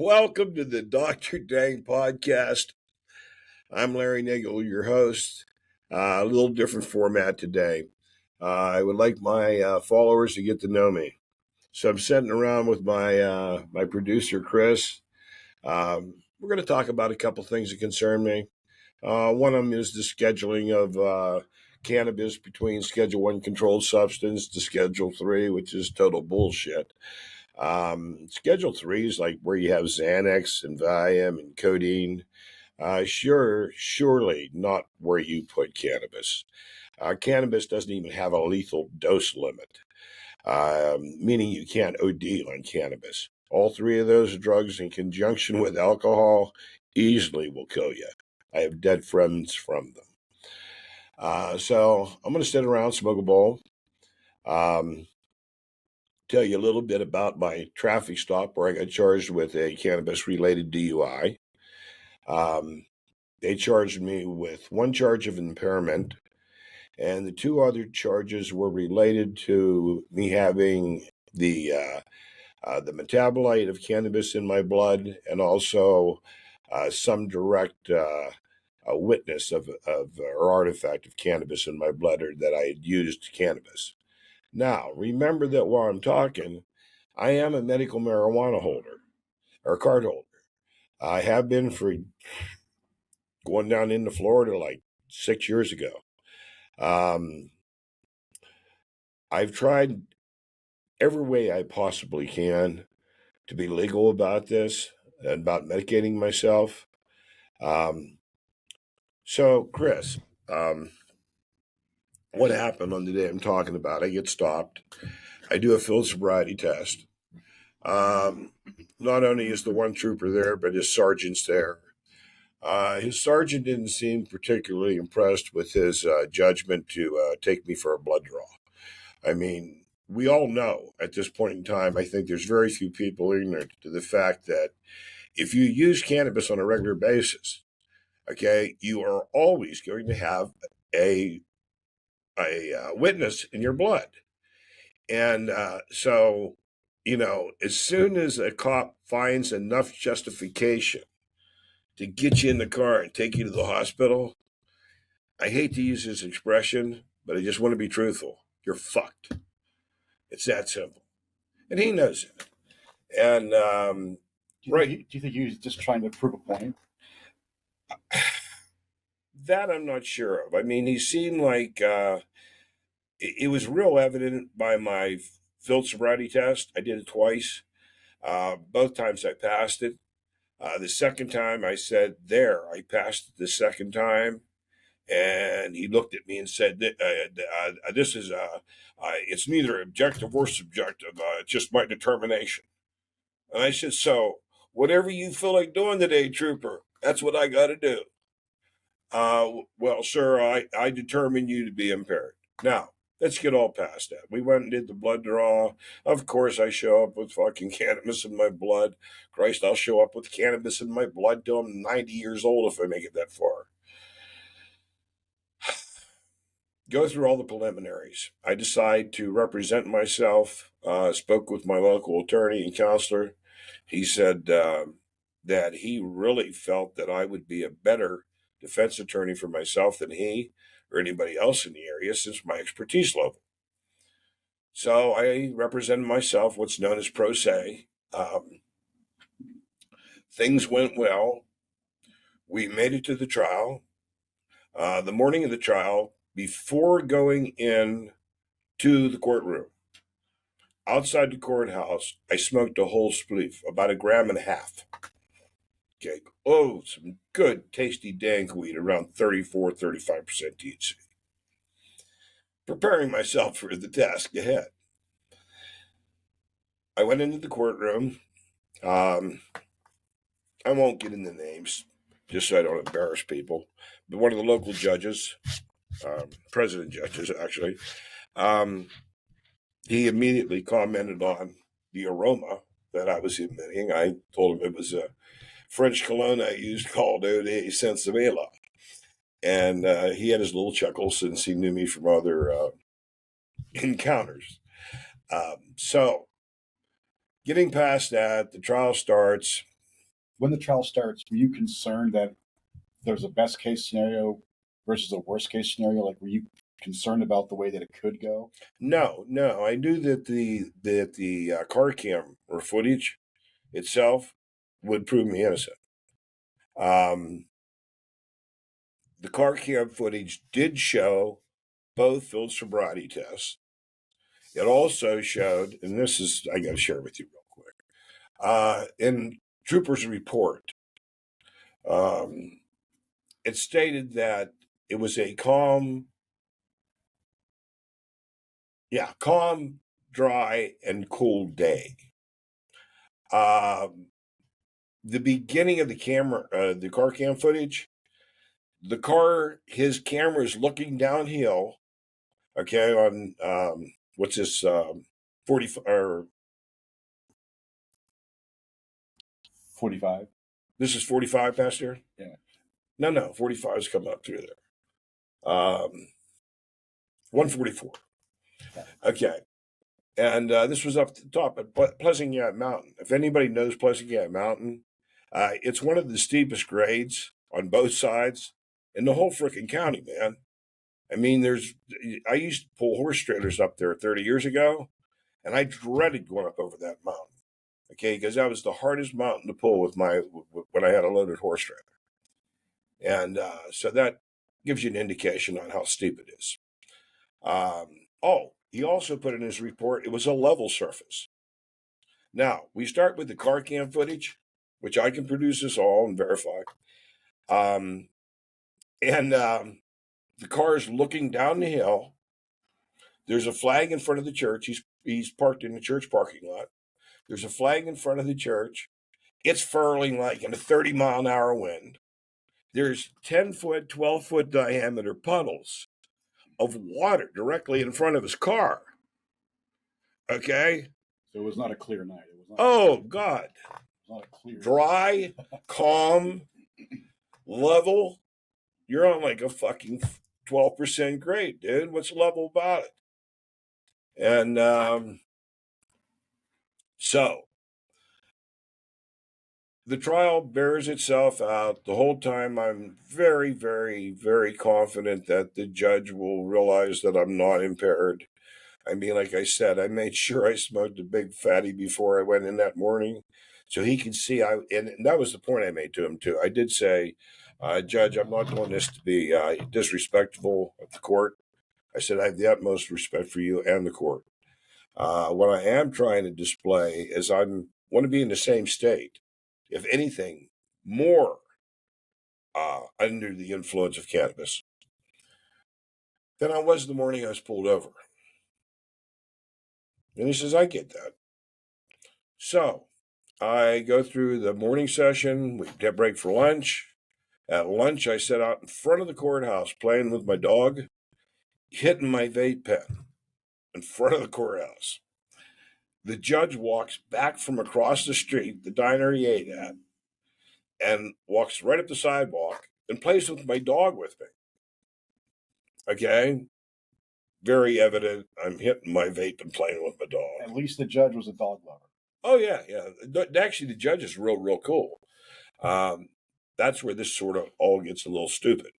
Welcome to the Dr. Dank podcast. I'm Larry Nagel, your host. A little different format today. I would like my followers to get to know me. So I'm sitting around with my producer, Chris. We're going to talk about a couple things that concern me. One of them is the scheduling of cannabis between Schedule 1 controlled substance to Schedule 3, which is total bullshit. Schedule 3 is like where you have Xanax and Valium and codeine. Surely not where you put cannabis. Cannabis doesn't even have a lethal dose limit, meaning you can't OD on cannabis. All three of those drugs in conjunction with alcohol easily will kill you. I have dead friends from them. So I'm going to sit around, smoke a bowl, tell you a little bit about my traffic stop where I got charged with a cannabis-related DUI. They charged me with one charge of impairment, and the two other charges were related to me having the metabolite of cannabis in my blood, and also some direct a witness of or artifact of cannabis in my blood, or that I had used cannabis. Now, remember that while I'm talking, I am a medical marijuana holder or card holder. I have been for going down into Florida like 6 years ago. I've tried every way I possibly can to be legal about this and about medicating myself. So, Chris, what happened on the day I'm talking about? I get stopped. I do a field sobriety test. Not only is the one trooper there, but his sergeant's there. His sergeant didn't seem particularly impressed with his judgment to take me for a blood draw. I mean, we all know at this point in time, I think there's very few people ignorant to the fact that if you use cannabis on a regular basis, okay, you are always going to have a witness in your blood. And so, as soon as a cop finds enough justification to get you in the car and take you to the hospital, I hate to use this expression, but I just want to be truthful. You're fucked. It's that simple. And he knows it. And do you think he was just trying to prove a point? That I'm not sure of. I mean, he seemed like it was real evident by my field sobriety test. I did it twice. Both times I passed it. The second time I said, there, I passed it the second time. And he looked at me and said, this is, it's neither objective or subjective. It's just my determination. And I said, so whatever you feel like doing today, trooper, that's what I got to do. Well, sir, I determine you to be impaired. Now, let's get all past that. We went and did the blood draw. Of course, I show up with fucking cannabis in my blood. Christ, I'll show up with cannabis in my blood till I'm 90 years old if I make it that far. Go through all the preliminaries. I decide to represent myself. Spoke with my local attorney and counselor. He said that he really felt that I would be a better defense attorney for myself than he or anybody else in the area, since my expertise level. So I represented myself, what's known as pro se. Things went well. We made it to the trial. The morning of the trial, before going in to the courtroom, outside the courthouse, I smoked a whole spliff, about 1.5 grams. Okay. Oh, some good, tasty dank weed, around 34, 35% THC. Preparing myself for the task ahead. I went into the courtroom. I won't get into names, just so I don't embarrass people. But one of the local judges, president judges actually, he immediately commented on the aroma that I was emitting. I told him it was a French cologne I used called Eau de Sensibilia. And he had his little chuckle since he knew me from other encounters. So, getting past that, the trial starts. when the trial starts, were you concerned that there's a best case scenario versus a worst case scenario? Like, were you concerned about the way that it could go? No, no. I knew that the car cam or footage itself would prove me innocent. The car cam footage did show both field sobriety tests. It also showed, and this is, I got to share with you real quick, in Trooper's report, it stated that it was a calm, dry, and cool day. The beginning of the car cam footage, his camera is looking downhill, okay, on, what's this, 40, or 45. this is 45 past here? Yeah. No, 45 is coming up through there. 144. Okay. And this was up the top at Pleasant Gap Mountain. If anybody knows Pleasant Gap Mountain, it's one of the steepest grades on both sides in the whole freaking county, man. I mean, I used to pull horse trailers up there 30 years ago, and I dreaded going up over that mountain. Okay, because that was the hardest mountain to pull when I had a loaded horse trailer. And so that gives you an indication on how steep it is. He also put in his report, it was a level surface. Now, we start with the car cam footage, which I can produce this all and verify. The car is looking down the hill. There's a flag in front of the church. He's parked in the church parking lot. There's a flag in front of the church. It's furling like in a 30-mile-an-hour wind. There's 10-foot, 12-foot diameter puddles of water directly in front of his car. Okay? So it was not a clear night. It was not God. It was not a clear Dry, calm, level. You're on like a fucking 12% grade, dude. What's level about it? And so the trial bears itself out. The whole time I'm very, very, very confident that the judge will realize that I'm not impaired. I mean, like I said, I made sure I smoked a big fatty before I went in that morning so he could see. And that was the point I made to him, too. I did say, Judge, I'm not doing this to be disrespectful of the court. I said, I have the utmost respect for you and the court. What I am trying to display is I want to be in the same state, if anything, more under the influence of cannabis than I was the morning I was pulled over. And he says, I get that. So I go through the morning session. We get break for lunch. At lunch, I sat out in front of the courthouse playing with my dog, hitting my vape pen in front of the courthouse. The judge walks back from across the street, the diner he ate at, and walks right up the sidewalk and plays with my dog with me. Okay? Very evident I'm hitting my vape and playing with my dog. At least the judge was a dog lover. Oh, yeah. Actually, the judge is real cool. That's where this sort of all gets a little stupid.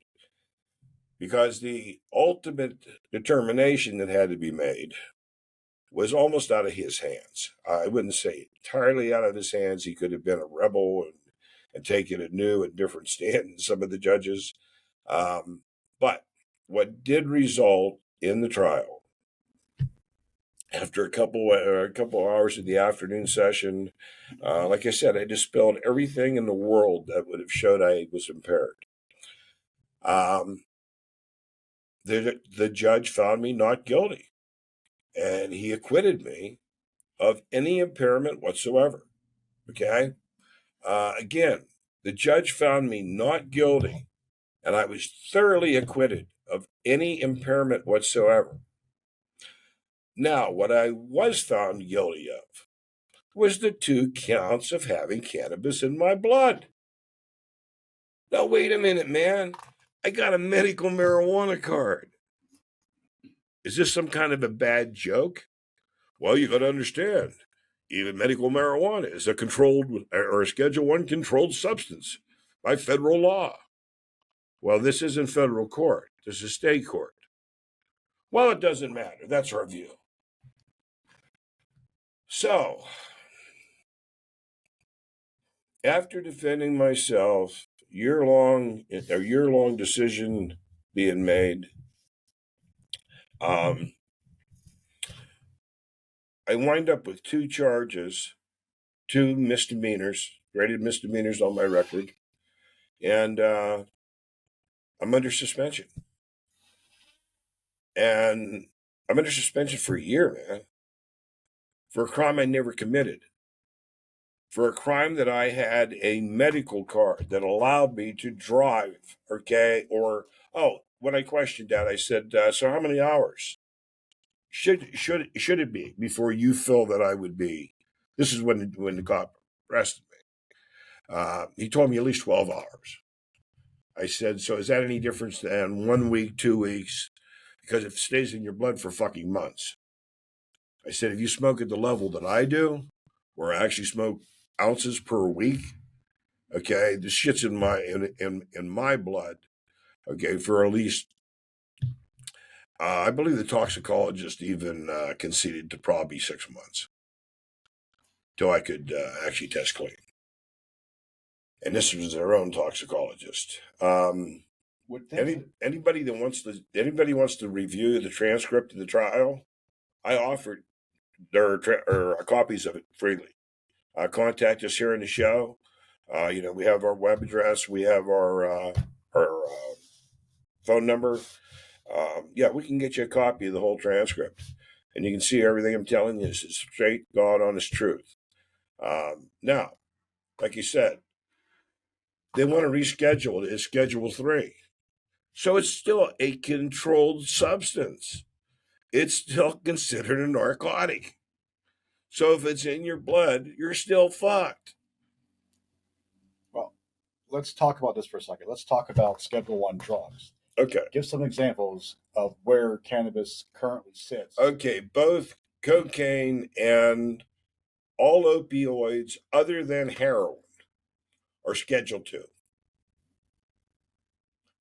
Because the ultimate determination that had to be made was almost out of his hands. I wouldn't say entirely out of his hands. He could have been a rebel and taken a new and different stand than some of the judges. But what did result in the trial, after a couple hours of the afternoon session, like I said, I dispelled everything in the world that would have showed I was impaired. The judge found me not guilty, and he acquitted me of any impairment whatsoever. Okay? Again, the judge found me not guilty, and I was thoroughly acquitted of any impairment whatsoever. Now, what I was found guilty of was the 2 counts of having cannabis in my blood. Now, wait a minute, man. I got a medical marijuana card. Is this some kind of a bad joke? Well, you got to understand. Even medical marijuana is a controlled or a Schedule 1 controlled substance by federal law. Well, this isn't federal court. This is state court. Well, it doesn't matter. That's our view. So, after defending myself, a year-long decision being made, I wind up with 2 charges, 2 misdemeanors, graded misdemeanors on my record, and I'm under suspension. And I'm under suspension for a year, man, for a crime I never committed. For a crime that I had a medical card that allowed me to drive, okay? Or, when I questioned that, I said, so how many hours should it be before you feel that I would be? This is when the cop arrested me. He told me at least 12 hours. I said, so is that any difference than 1 week, 2 weeks? Because it stays in your blood for fucking months. I said, if you smoke at the level that I do, where I actually smoke ounces per week, okay, this shit's in my blood, okay, for at least, I believe the toxicologist even conceded to probably 6 months till I could actually test clean. And this was their own toxicologist. Anybody wants to review the transcript of the trial, I offered their copies of it freely. Contact us here in the show. We have our web address. We have our phone number. We can get you a copy of the whole transcript. And you can see everything I'm telling you is straight, God, honest truth. Now, like you said, they want to reschedule it as Schedule 3. So it's still a controlled substance. It's still considered a narcotic. So if it's in your blood, you're still fucked. Well, let's talk about this for a second. Let's talk about Schedule 1 drugs. Okay. Give some examples of where cannabis currently sits. Okay, both cocaine and all opioids other than heroin are Schedule 2.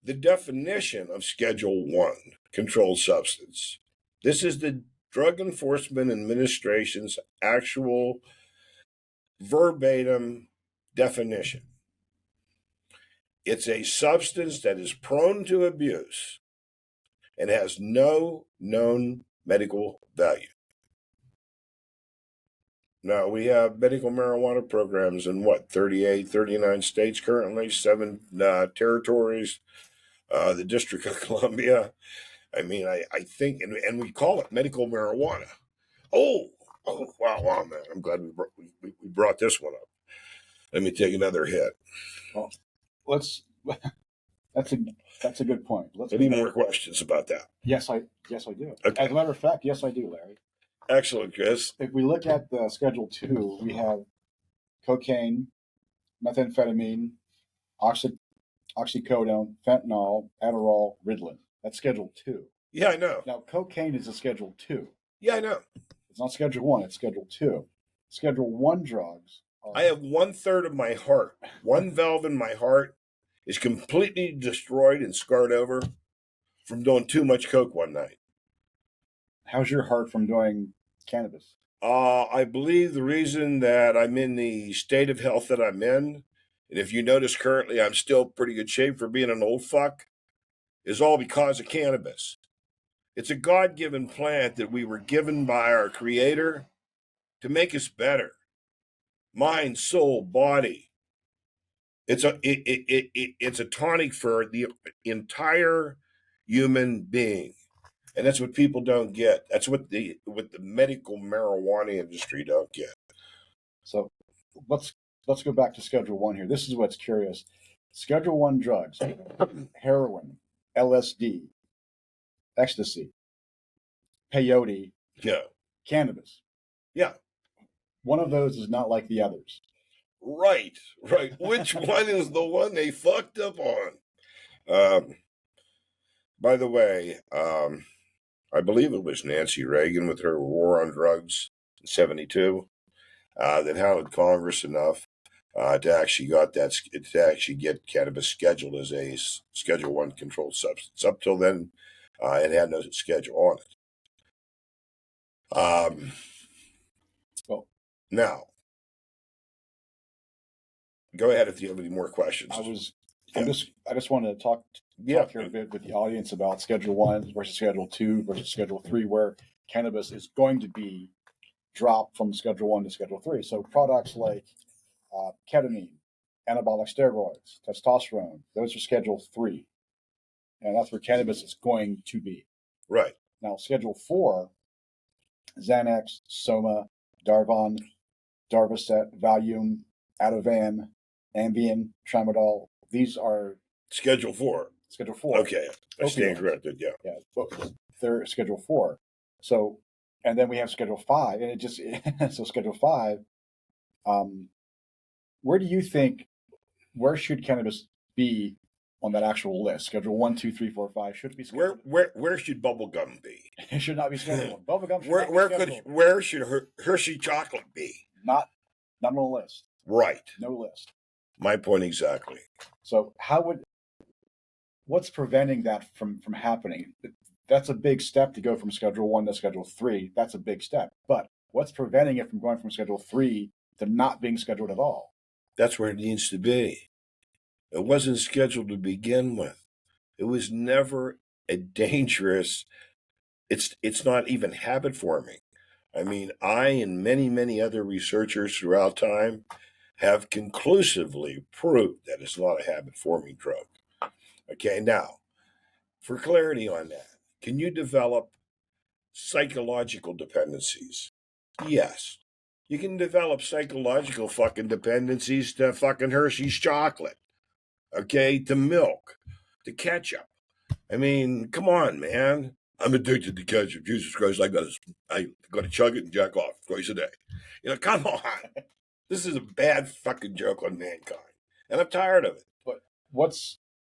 The definition of Schedule 1 controlled substance. This is the Drug Enforcement Administration's actual verbatim definition. It's a substance that is prone to abuse and has no known medical value. Now, we have medical marijuana programs in 38, 39 states currently, 7 territories, the District of Columbia. I mean, I think, and we call it medical marijuana. Oh, wow, man. I'm glad we brought this one up. Let me take another hit. Well, that's a good point. Any more questions about that? Yes, I do. Okay. As a matter of fact, yes, I do, Larry. Excellent, Chris. If we look at the Schedule 2, we have cocaine, methamphetamine, oxycodone, fentanyl, Adderall, Ritalin. That's Schedule 2. Yeah, I know. Now, cocaine is a Schedule 2. Yeah, I know. It's not Schedule 1, it's Schedule 2. Schedule 1 drugs I have 1/3 of my heart. One valve in my heart is completely destroyed and scarred over from doing too much coke one night. How's your heart from doing cannabis? I believe the reason that I'm in the state of health that I'm in, and if you notice currently I'm still pretty good shape for being an old fuck, is all because of cannabis. It's a God-given plant that we were given by our Creator to make us better. Mind, soul, body. It's a tonic for the entire human being. And that's what people don't get. That's what the medical marijuana industry don't get. So let's go back to Schedule 1 here. This is what's curious. Schedule 1 drugs, heroin, LSD, ecstasy, peyote, cannabis. Yeah. One of those is not like the others. Right. Which one is the one they fucked up on? By the way, I believe it was Nancy Reagan with her war on drugs in 1972. that hounded Congress enough to actually get cannabis scheduled as a Schedule One controlled substance. Up till then, it had no schedule on it. Well, now, go ahead if you have any more questions. I just wanted to talk here a bit with the audience about Schedule 1 versus Schedule 2 versus Schedule 3, where cannabis is going to be dropped from Schedule 1 to Schedule 3. So products like ketamine, anabolic steroids, testosterone, those are Schedule 3. And that's where cannabis is going to be. Right. Now, Schedule 4, Xanax, Soma, Darvon, Darvocet, Valium, Ativan, Ambien, Tramadol, these are Schedule 4. Schedule 4. Okay. I stand corrected, yeah. Yeah, they're Schedule 4. So, and then we have Schedule 5, and so Schedule 5, where should cannabis be on that actual list? Schedule 1, 2, 3, 4, 5 should be scheduled. Where should bubblegum be? It should not be scheduled. Bubblegum where should Hershey chocolate be? Not on the list. Right. No list. My point exactly. So what's preventing that from happening? That's a big step to go from Schedule 1 to Schedule 3. That's a big step. But what's preventing it from going from Schedule 3 to not being scheduled at all? That's where it needs to be. It wasn't scheduled to begin with. It was never a dangerous, it's not even habit forming. I mean, I and many, many other researchers throughout time have conclusively proved that it's not a habit forming drug. Okay, now, for clarity on that, can you develop psychological dependencies? Yes. You can develop psychological fucking dependencies to fucking Hershey's chocolate, okay, to milk, to ketchup. I mean, come on, man. I'm addicted to ketchup. Jesus Christ, I gotta chug it and jack off twice a day. Come on. This is a bad fucking joke on mankind. And I'm tired of it. But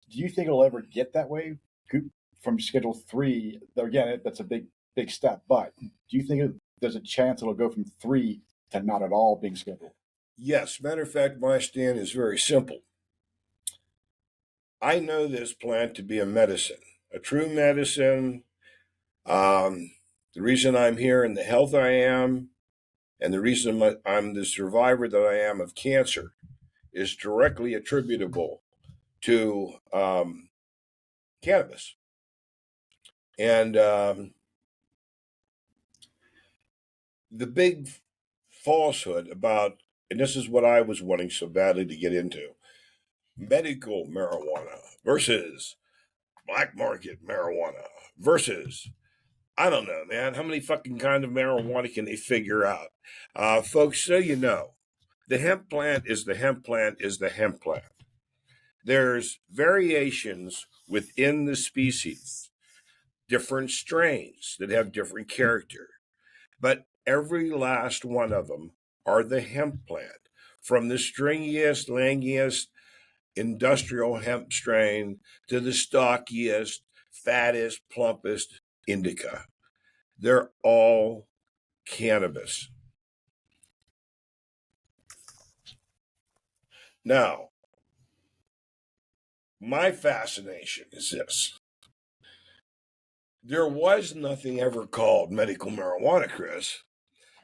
do you think it'll ever get that way from Schedule 3? Again, that's a big step. But do you think there's a chance it'll go from 3 to not at all being scheduled? Yes. Matter of fact, my stand is very simple. I know this plant to be a medicine, a true medicine. The reason I'm here and the health I am, and the reason I'm the survivor that I am of cancer, is directly attributable to cannabis. And the big falsehood about, and this is what I was wanting so badly to get into, medical marijuana versus black market marijuana versus, I don't know, man, how many fucking kind of marijuana can they figure out? Folks, so you know, the hemp plant is the hemp plant is the hemp plant. There's variations within the species, different strains that have different character, but every last one of them are the hemp plant, from the stringiest, langiest industrial hemp strain to the stockiest, fattest, plumpest indica. They're all cannabis. Now, my fascination is this. There was nothing ever called medical marijuana, Chris,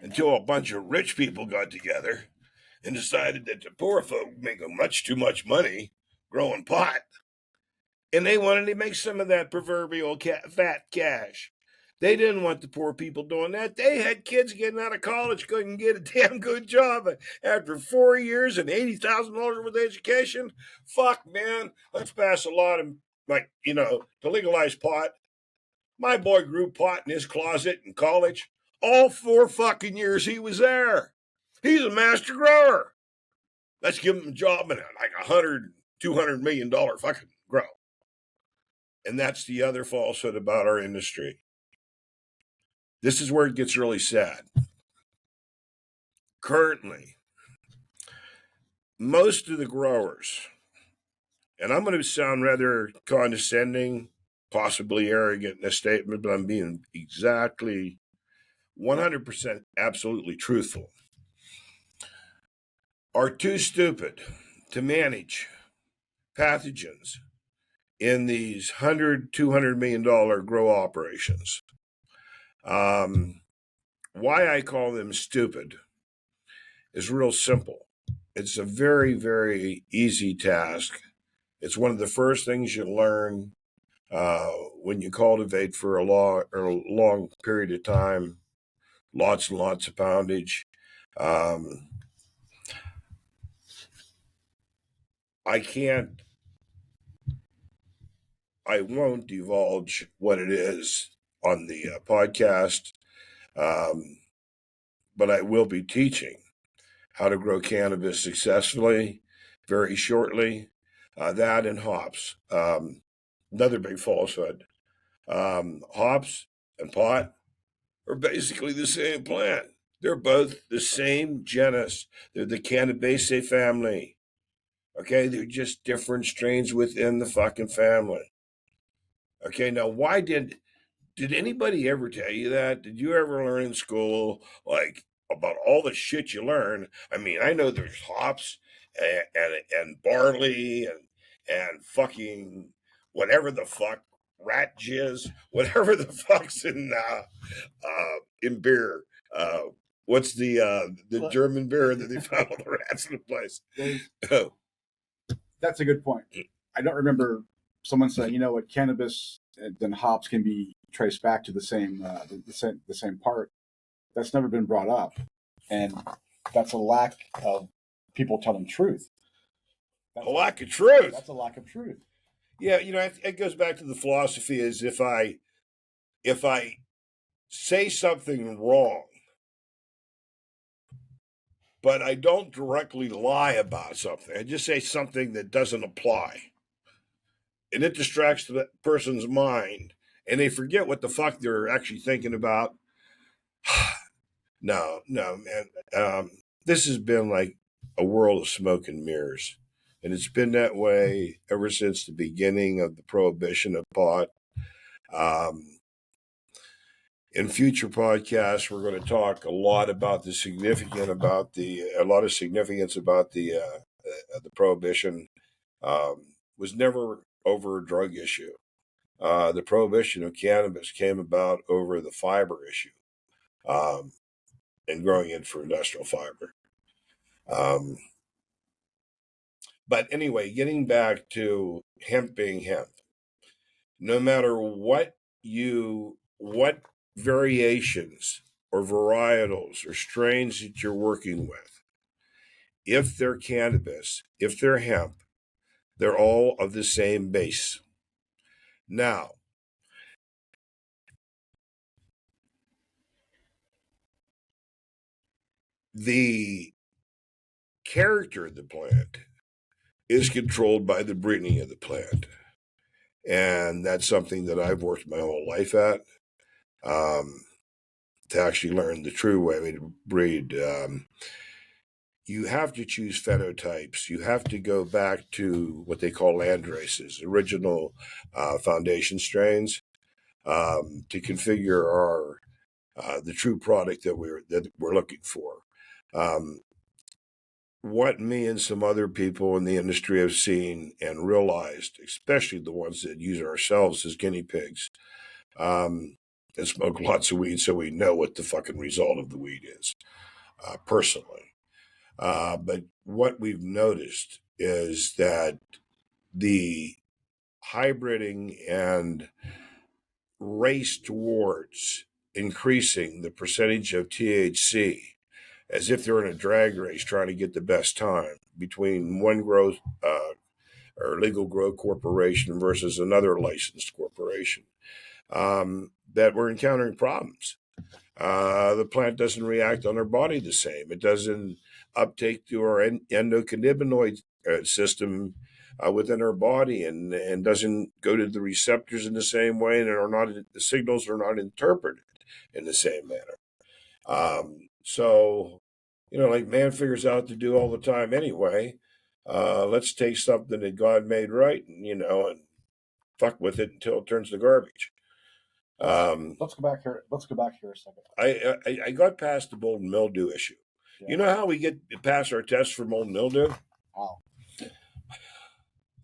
until a bunch of rich people got together and decided that the poor folk make much too much money growing pot. And they wanted to make some of that proverbial fat cash. They didn't want the poor people doing that. They had kids getting out of college, couldn't get a damn good job after 4 years and $80,000 worth of education. Fuck, man. Let's pass a law to legalize pot. My boy grew pot in his closet in college. All 4 fucking years he was there. He's a master grower. Let's give him a job in like $200 million fucking grow. And that's the other falsehood about our industry. This is where it gets really sad. Currently, most of the growers, and I'm going to sound rather condescending, possibly arrogant in this statement, but I'm being exactly 100% absolutely truthful. are too stupid to manage pathogens in these $100-200 million grow operations. Why I call them stupid is real simple. It's a very, very easy task. It's one of the first things you learn when you cultivate for a long period of time, lots and lots of poundage. I won't divulge what it is on the podcast, but I will be teaching how to grow cannabis successfully very shortly. That and hops. Another big falsehood. Hops and pot are basically the same plant. They're both the same genus. They're the Cannabaceae family. Okay, they're just different strains within the fucking family. Okay, now why did anybody ever tell you that? Did you ever learn in school like about all the shit you learn? I mean, I know there's hops and barley and fucking whatever the fuck rat jizz, whatever the fuck's in beer. What's the German beer that they found all the rats in the place? Oh, That's a good point. I don't remember someone saying, you know what, cannabis and hops can be traced back to the same part. That's never been brought up, and that's a lack of people telling truth. a lack of truth. That's a lack of truth. Yeah, it goes back to the philosophy is if I say something wrong, but I don't directly lie about something, I just say something that doesn't apply, and it distracts the person's mind, and they forget what the fuck they're actually thinking about. No, man. This has been like a world of smoke and mirrors. And it's been that way ever since the beginning of the prohibition of pot. In future podcasts, we're going to talk a lot about a lot of significance about the prohibition. Was never over a drug issue. The prohibition of cannabis came about over the fiber issue. And growing it for industrial fiber. But anyway, getting back to hemp being hemp, no matter what variations or varietals or strains that you're working with, if they're cannabis, if they're hemp, they're all of the same base. Now, the character of the plant is controlled by the breeding of the plant. And that's something that I've worked my whole life at, to actually learn the true way to breed. You have to choose phenotypes. You have to go back to what they call land races, original foundation strains, to configure the true product that we're looking for. What me and some other people in the industry have seen and realized, especially the ones that use ourselves as guinea pigs, and smoke lots of weed, so we know what the fucking result of the weed is, personally. But what we've noticed is that the hybriding and race towards increasing the percentage of THC, as if they're in a drag race trying to get the best time between one growth or legal grow corporation versus another licensed corporation, that we're encountering problems. The plant doesn't react on our body the same. It doesn't uptake through our endocannabinoid system within our body, and doesn't go to the receptors in the same way, and the signals are not interpreted in the same manner. So, like man figures out to do all the time anyway. Let's take something that God made right, and fuck with it until it turns to garbage. Let's go back here. Let's go back here a second. I got past the mold and mildew issue. Yeah. You know how we get past our tests for mold and mildew? Wow.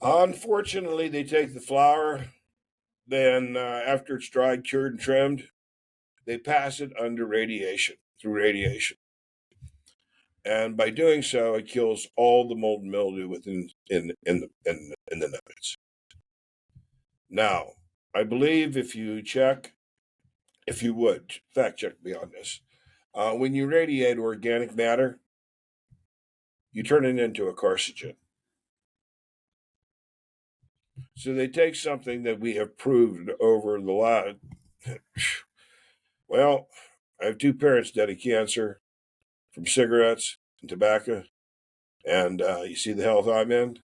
Unfortunately, they take the flower, then after it's dried, cured, and trimmed, they pass it under radiation, through radiation. And by doing so, it kills all the mold and mildew within in the nuggets. Now, I believe if you would fact check me on this, when you radiate organic matter, you turn it into a carcinogen. So they take something that we have proved over the last. Well, I have two parents dead of cancer from cigarettes and tobacco, and you see the health I'm in.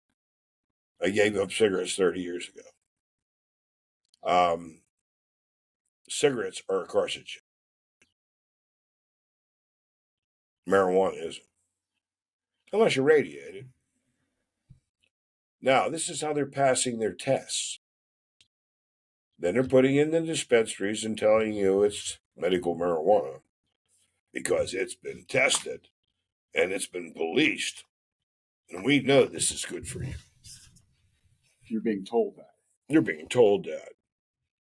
I gave up cigarettes 30 years ago. Cigarettes are a carcinogen. Marijuana isn't, unless you're radiated. Now, this is how they're passing their tests. Then they're putting in the dispensaries and telling you it's medical marijuana because it's been tested and it's been policed. And we know this is good for you. You're being told that. You're being told that.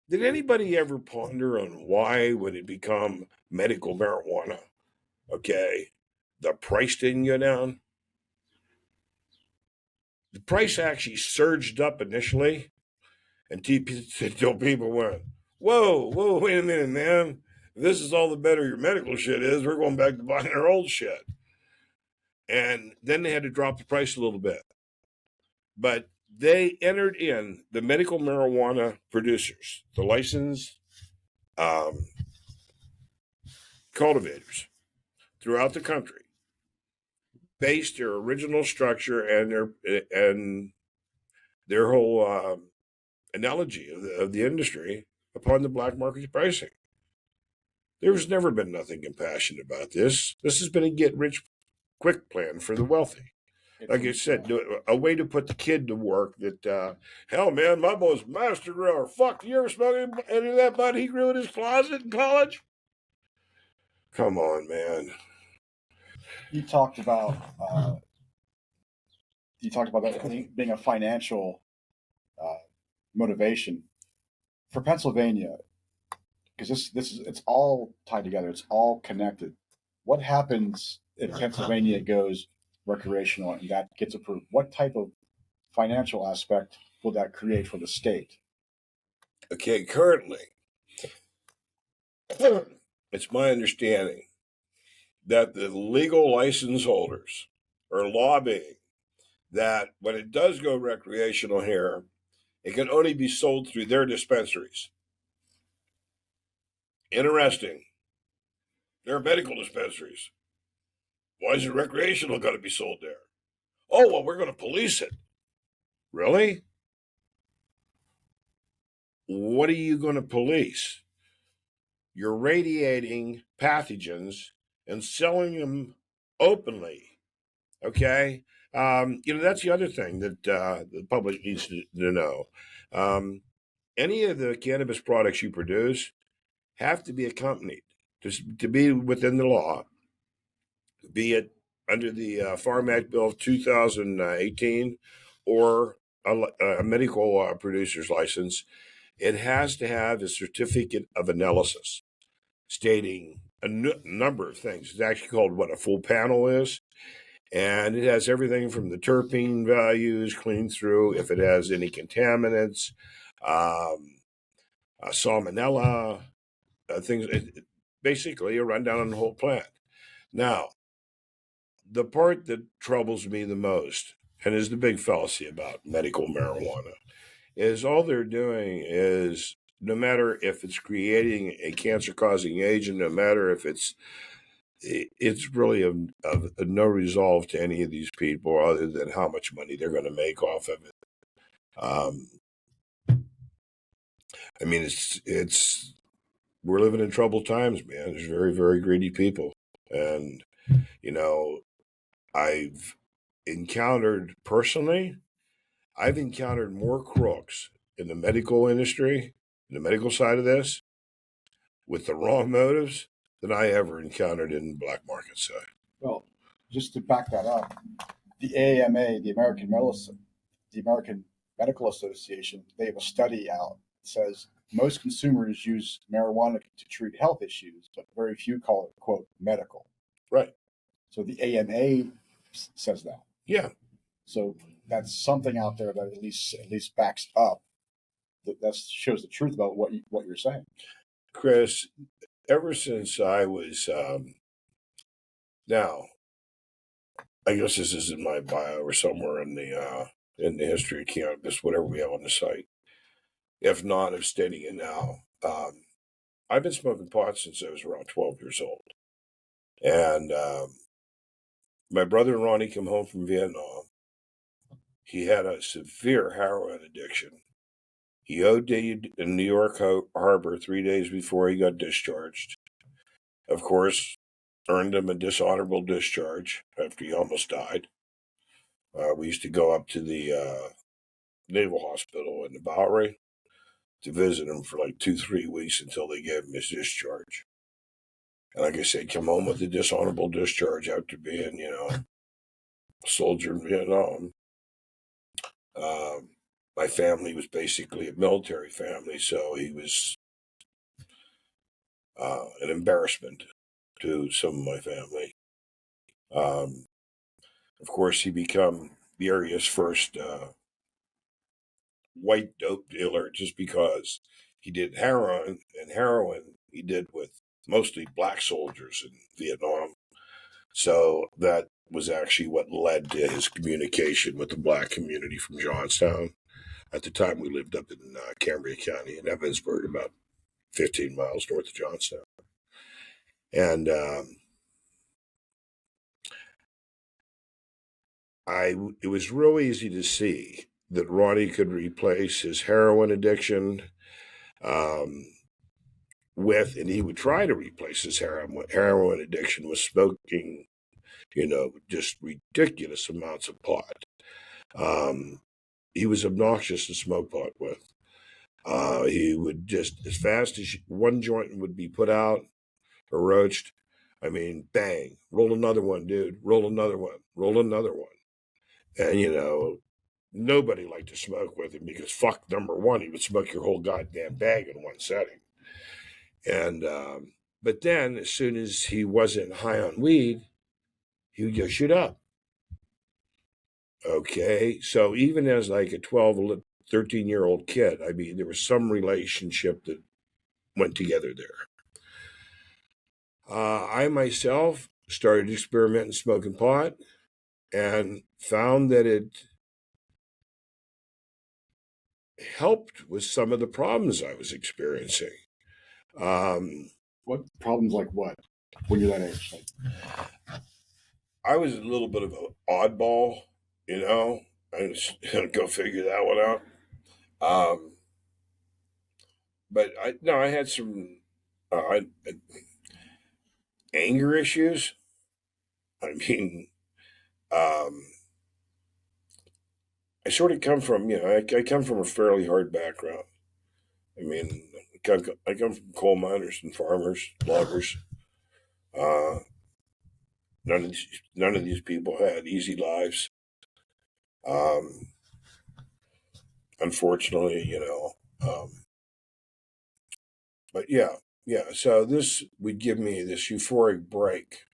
Did anybody ever ponder on why would it become medical marijuana? Okay, the price didn't go down. The price actually surged up initially until people went, whoa, wait a minute, man. If this is all the better your medical shit is, we're going back to buying our old shit. And then they had to drop the price a little bit. But they entered in the medical marijuana producers, the licensed cultivators throughout the country, based their original structure and their whole analogy of the industry upon the black market pricing. There's never been nothing compassionate about this. This has been a get rich quick plan for the wealthy. Like I said, a way to put the kid to work that, hell, man, my boy's a master grower. Fuck, you ever smell any of that bud he grew in his closet in college? Come on, man. You talked about that being a financial motivation for Pennsylvania, because this is it's all tied together. It's all connected. What happens if Pennsylvania goes recreational and that gets approved? What type of financial aspect will that create for the state? Okay, currently, it's my understanding that the legal license holders are lobbying that when it does go recreational here, it can only be sold through their dispensaries. Interesting. They're medical dispensaries. Why is it recreational got to be sold there? Oh, well, we're going to police it. Really? What are you going to police? You're radiating pathogens and selling them openly. Okay? That's the other thing that the public needs to know. Any of the cannabis products you produce have to be accompanied to be within the law, be it under the Farm Act Bill of 2018 or a medical producer's license. It has to have a certificate of analysis stating a number of things. It's actually called what a full panel is. And it has everything from the terpene values clean through, if it has any contaminants, salmonella, things, basically a rundown on the whole plant. Now, the part that troubles me the most, and is the big fallacy about medical marijuana, is all they're doing is no matter if it's creating a cancer-causing agent, no matter if it's really of no resolve to any of these people other than how much money they're going to make off of it. I mean, it's we're living in troubled times, man. There's very, very greedy people, and you know, I've encountered personally. I've encountered more crooks in the medical industry, in the medical side of this, with the wrong motives than I ever encountered in the black market side. Well, just to back that up, the AMA, the American Medical Association, they have a study out that says most consumers use marijuana to treat health issues, but very few call it quote medical. Right. So the AMA says that. Yeah. So that's something out there that at least backs up that shows the truth about what you're saying. Chris, ever since I was now, I guess this is in my bio or somewhere in the history of cannabis, whatever we have on the site. If not, I'm stating it now. I've been smoking pot since I was around 12 years old, and my brother Ronnie came home from Vietnam. He had a severe heroin addiction. He OD'd in New York Harbor 3 days before he got discharged. Of course, earned him a dishonorable discharge after he almost died. We used to go up to the Naval Hospital in the Bowery to visit him for like 2, 3 weeks until they gave him his discharge. And like I said, come home with a dishonorable discharge after being, a soldier in Vietnam. My family was basically a military family, so he was an embarrassment to some of my family. Of course, he became the area's first white dope dealer just because he did heroin, and heroin he did with mostly black soldiers in Vietnam. So that was actually what led to his communication with the black community from Johnstown. At the time, we lived up in Cambria County in Evansburg, about 15 miles north of Johnstown. And it was real easy to see that Ronnie could replace his heroin addiction um, and he would try to replace his heroin addiction with smoking, just ridiculous amounts of pot. Um, he was obnoxious to smoke pot with. He would just, as fast as one joint would be put out or roached, I mean, bang, roll another one, dude, roll another one, roll another one. And, nobody liked to smoke with him because, fuck, number one, he would smoke your whole goddamn bag in one setting. And, but then as soon as he wasn't high on weed, he would go shoot up. Okay. So even as like a 12, 13-year-old kid, I mean, there was some relationship that went together there. I myself started experimenting smoking pot and found that it helped with some of the problems I was experiencing. What problems like what when you're that age? I was a little bit of an oddball, I just go figure that one out. But I had some anger issues. I mean, um, I sort of come from, I come from a fairly hard background. I mean, I come from coal miners and farmers, loggers. Uh, none of these people had easy lives. Um, Unfortunately, but yeah. So this would give me this euphoric break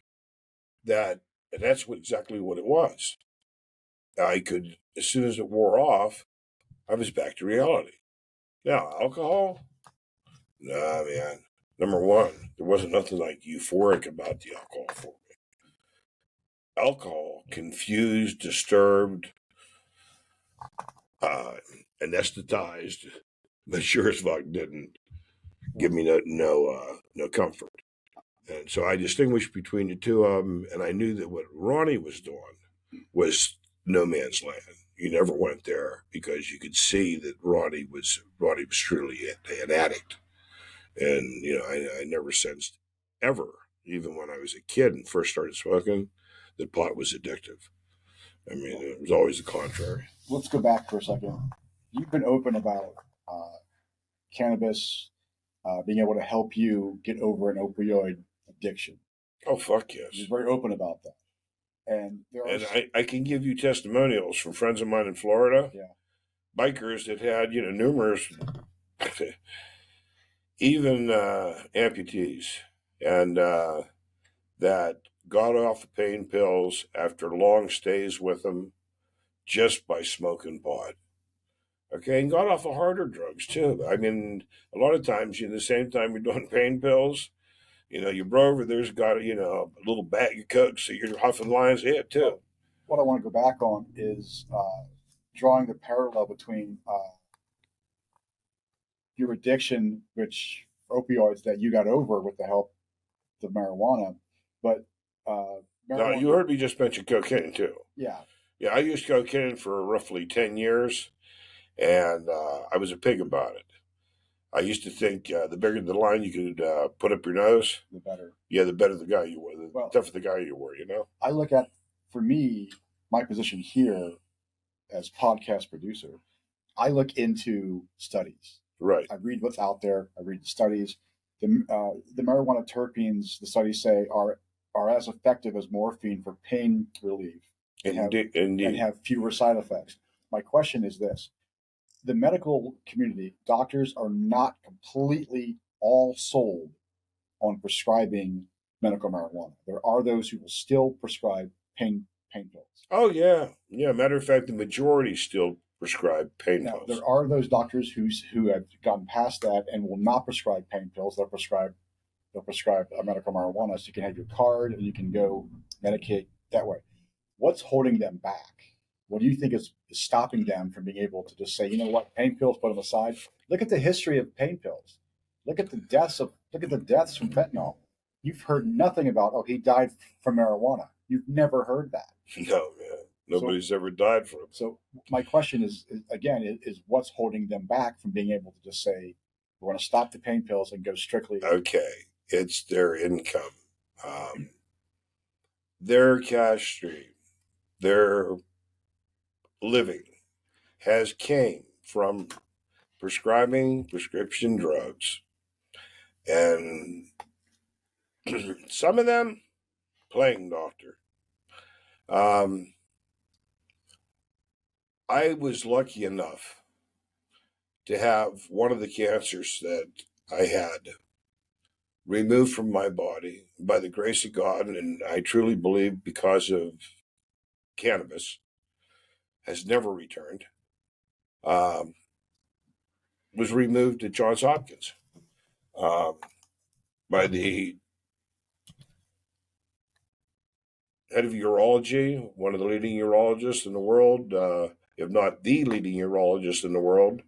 and that's exactly what it was. I could, as soon as it wore off, I was back to reality. Now, alcohol, nah, man. Number one, there wasn't nothing like euphoric about the alcohol for me. Alcohol confused, disturbed, uh, anesthetized, but sure as fuck didn't give me no comfort. And so I distinguished between the two of them, and I knew that what Ronnie was doing was no man's land. You never went there because you could see that Ronnie was truly an addict, and I never sensed ever, even when I was a kid and first started smoking, that pot was addictive. I mean, it was always the contrary. Let's go back for a second. You've been open about cannabis being able to help you get over an opioid addiction. Oh, fuck He was yes. very open about that. And there are, And I can give you testimonials from friends of mine in Florida, yeah, bikers that had, numerous, even amputees, and that got off the pain pills after long stays with them just by smoking pot. Okay, and got off of harder drugs too. I mean, a lot of times, the same time you're doing pain pills, your bro over there's got a little bag of coke, so you're huffing lines of it too. what I want to go back on is drawing the parallel between your addiction, which opioids that you got over with the help of marijuana, but Now, marijuana, you heard me just mention cocaine too. yeah, Yeah, I used cocaine for roughly 10 years, and I was a pig about it. I used to think the bigger the line you could put up your nose, the better. yeah, the better the guy you were, the Well, tougher the guy you were. I look at, for me, my position here as podcast producer, I look into studies. Right. I read what's out there. I read the studies. The marijuana terpenes, the studies say, are as effective as morphine for pain relief Indeed. and have fewer side effects. My question is this: the medical community, doctors are not completely all sold on prescribing medical marijuana. There are those who will still prescribe pain pills. Oh, yeah. Yeah, matter of fact, the majority still prescribe pain Now, pills. there are those doctors who have gotten past that and will not prescribe pain pills. They'll prescribe a medical marijuana, so you can have your card and you can go medicate that way. What's holding them back? What do you think is stopping them from being able to just say, you know what, pain pills, put them aside? Look at the history of pain pills. Look at the deaths from fentanyl. You've heard nothing about, oh, he died from marijuana. You've never heard that. No, man. So, Nobody's ever died from it. so my question is again, is what's holding them back from being able to just say, we're going to stop the pain pills and go strictly. Okay. It's their income, their cash stream, their living has came from prescribing prescription drugs. And some of them playing doctor. I was lucky enough to have one of the cancers that I had removed from my body by the grace of God, and I truly believe because of cannabis, has never returned. Um, was removed at Johns Hopkins um, by the head of urology, one of the leading urologists in the world, if not the leading urologist in the world,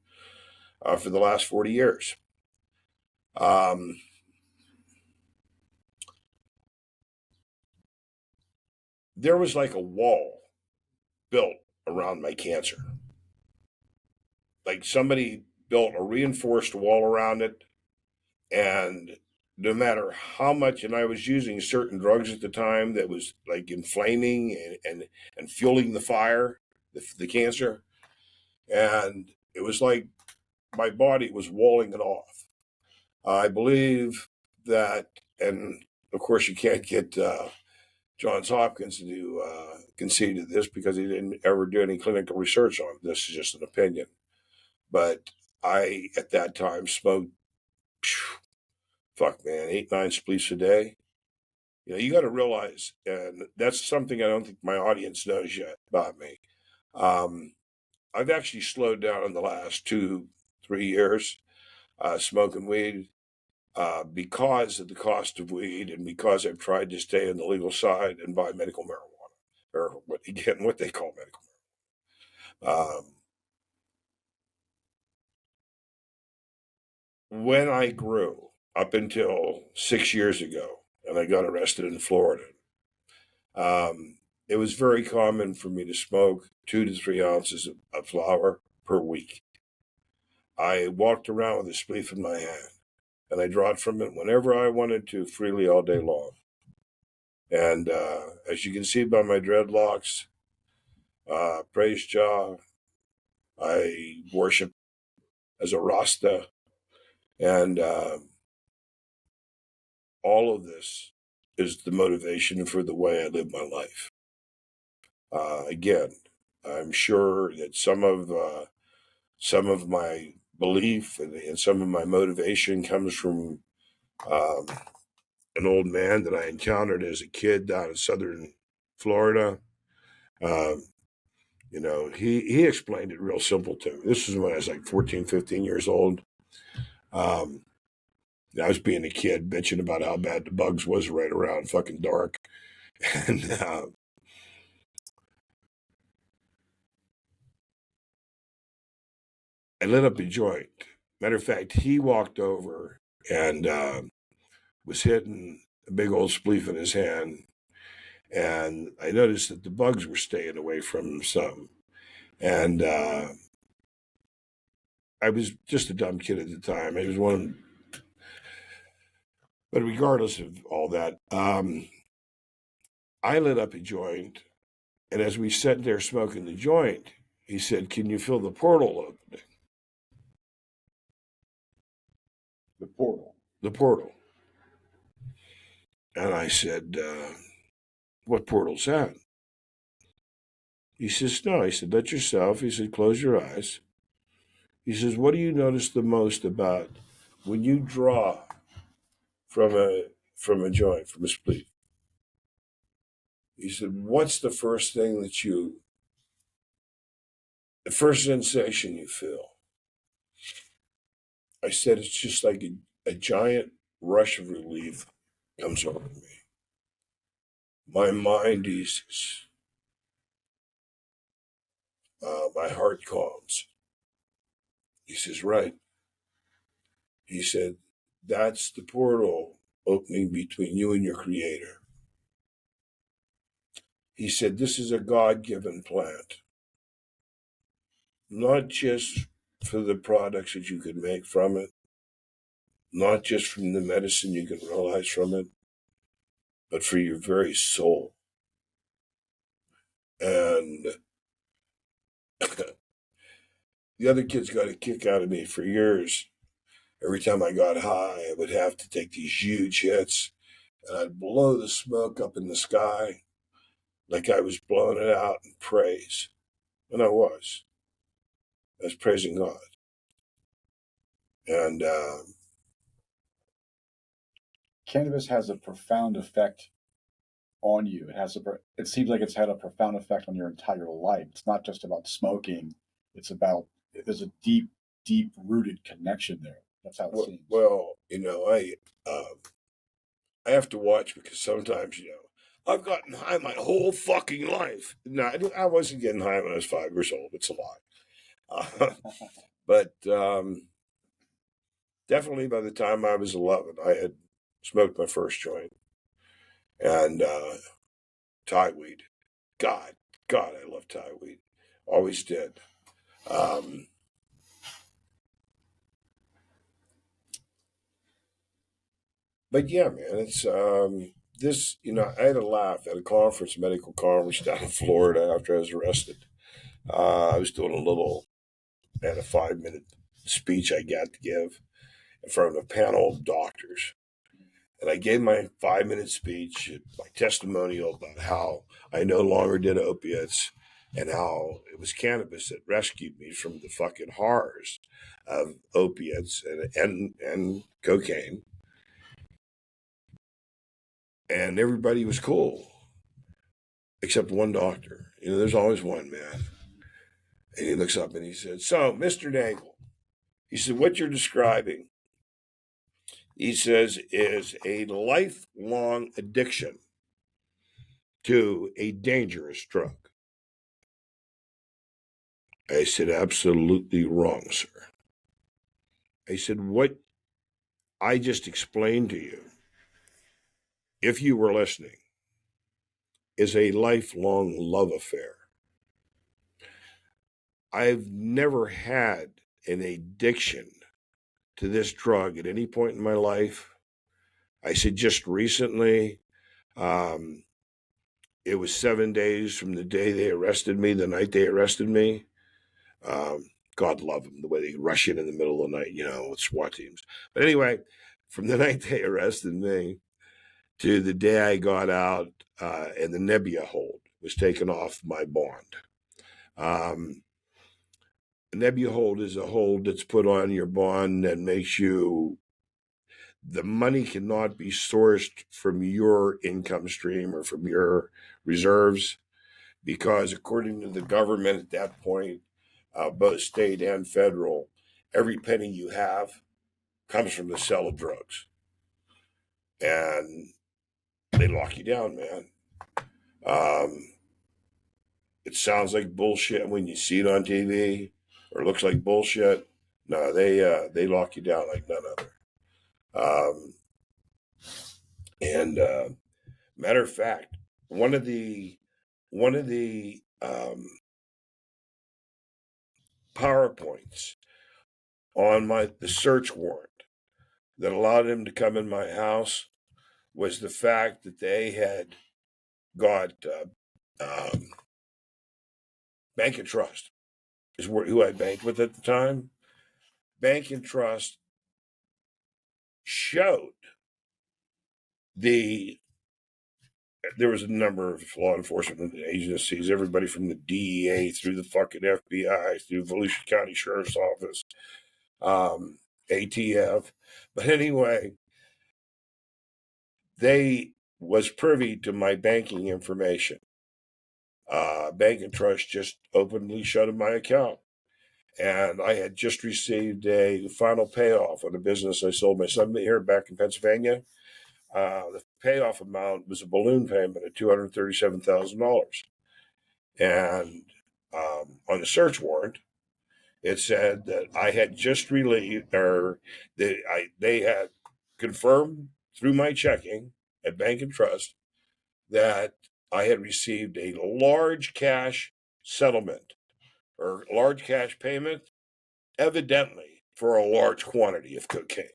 for the last 40 years. Um, there was like a wall built around my cancer. Like somebody built a reinforced wall around it, and no matter how much, and I was using certain drugs at the time that was like inflaming and fueling the fire, the cancer, and it was like my body was walling it off. I believe that, and of course, you can't get Johns Hopkins to concede to this because he didn't ever do any clinical research on it. This is just an opinion. But I, at that time, smoked, fuck, man, 8, 9 spleefs a day. You got to realize, and that's something I don't think my audience knows yet about me. I've actually slowed down in the last 2, 3 years smoking weed because of the cost of weed and because I've tried to stay on the legal side and buy medical marijuana, or what they call medical marijuana. When I grew up until 6 years ago, and I got arrested in Florida, it was very common for me to smoke 2 to 3 ounces of flower per week. I walked around with a spliff in my hand, and I drawed from it whenever I wanted to, freely all day long. And as you can see by my dreadlocks, praise Jah, I worship as a Rasta, and all of this is the motivation for the way I live my life. Again, I'm sure that some of my belief and some of my motivation comes from um, an old man that I encountered as a kid down in southern Florida. Um, he explained it real simple to me. This was when I was like 14, 15 years old. Um, I was being a kid bitching about how bad the bugs was right around fucking dark. And I lit up a joint. Matter of fact, he walked over and was hitting a big old spleef in his hand. And I noticed that the bugs were staying away from him some. And I was just a dumb kid at the time. I was one, but regardless of all that, I lit up a joint. And as we sat there smoking the joint, he said, "Can you feel the portal opening?" The portal. The portal. And I said, "What portal's that?" He says, "No." He said, "Let yourself." He said, "Close your eyes." He says, "What do you notice the most about when you draw from a joint, from a spleef?" He said, "What's the first thing the first sensation you feel?" I said, "It's just like a giant rush of relief comes over me. My mind eases. My heart calms." He says, "Right." He said, "That's the portal opening between you and your creator." He said, "This is a God-given plant, not just for the products that you can make from it, not just from the medicine you can realize from it, but for your very soul." And the other kids got a kick out of me for years. Every time I got high, I would have to take these huge hits, and I'd blow the smoke up in the sky like I was blowing it out in praise. And I was. I was praising God. And Cannabis has a profound effect on you. It seems like it's had a profound effect on your entire life. It's not just about smoking. There's a deep rooted connection there. That's how it seems. well, I have to watch because sometimes, I've gotten high my whole fucking life. No, I wasn't getting high when I was 5 years old. It's a lie. But definitely by the time I was 11, I had smoked my first joint. And Thai weed. God, I love Thai weed. Always did. Um, but yeah, man, it's this. I had a laugh at a medical conference down in Florida after I was arrested. I was doing I had a 5 minute speech I got to give in front of a panel of doctors. And I gave my 5 minute speech, my testimonial about how I no longer did opiates and how it was cannabis that rescued me from the fucking horrors of opiates and cocaine. And everybody was cool, except one doctor. There's always one, man. And he looks up and he said, "So, Mr. Dangle," he said, "what you're describing," he says, "is a lifelong addiction to a dangerous drug." I said, "Absolutely wrong, sir." I said, "What I just explained to you, if you were listening, is a lifelong love affair. I've never had an addiction to this drug at any point in my life." I said, "Just recently, um, it was 7 days from the day they arrested me, the night they arrested me. God love them, the way they rush in the middle of the night, with SWAT teams. But anyway, from the night they arrested me to the day I got out and the Nebula hold was taken off my bond. A Nebula hold is a hold that's put on your bond that makes you, the money cannot be sourced from your income stream or from your reserves, because according to the government at that point, both state and federal, every penny you have comes from the sale of drugs. And they lock you down, man. It sounds like bullshit when you see it on TV, or it looks like bullshit. No, they lock you down like none other. And matter of fact, one of the PowerPoints on the search warrant that allowed him to come in my house was the fact that they had got Bank and Trust is who I banked with at the time. Bank and Trust showed there was a number of law enforcement agencies, everybody from the DEA through the fucking FBI, through Volusia County Sheriff's Office, ATF. But anyway, they was privy to my banking information. Bank and Trust just openly shut my account. And I had just received a final payoff on a business I sold my son here back in Pennsylvania. The payoff amount was a balloon payment of $237,000. And on the search warrant, it said that I had just released, or they had confirmed through my checking at Bank and Trust that I had received a large cash settlement or large cash payment, evidently for a large quantity of cocaine.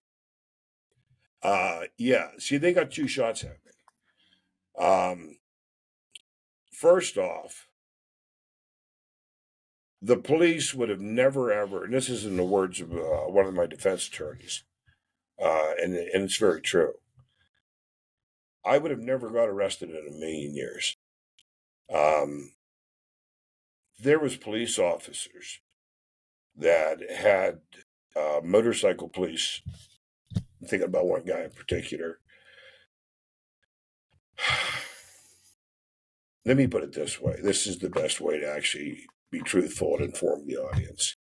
Yeah, see, they got two shots at me. First off, the police would have never ever, and this is in the words of one of my defense attorneys, and it's very true. I would have never got arrested in a million years. There was police officers that had motorcycle police. I'm thinking about one guy in particular. Let me put it this way. This is the best way to actually be truthful and inform the audience.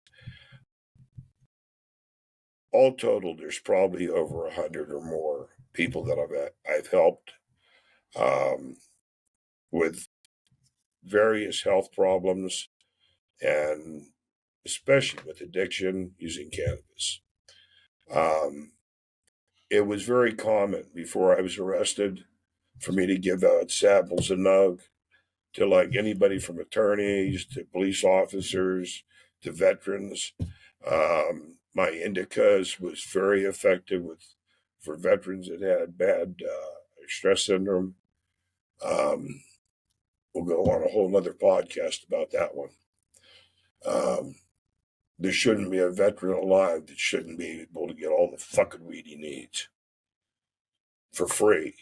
All totaled, there's probably over 100 or more people that I've helped with various health problems, and especially with addiction using cannabis. It was very common before I was arrested for me to give out samples of nug to like anybody from attorneys to police officers to veterans. My indicas was very effective for veterans that had bad stress syndrome. We'll go on a whole nother podcast about that one. There shouldn't be a veteran alive that shouldn't be able to get all the fucking weed he needs for free.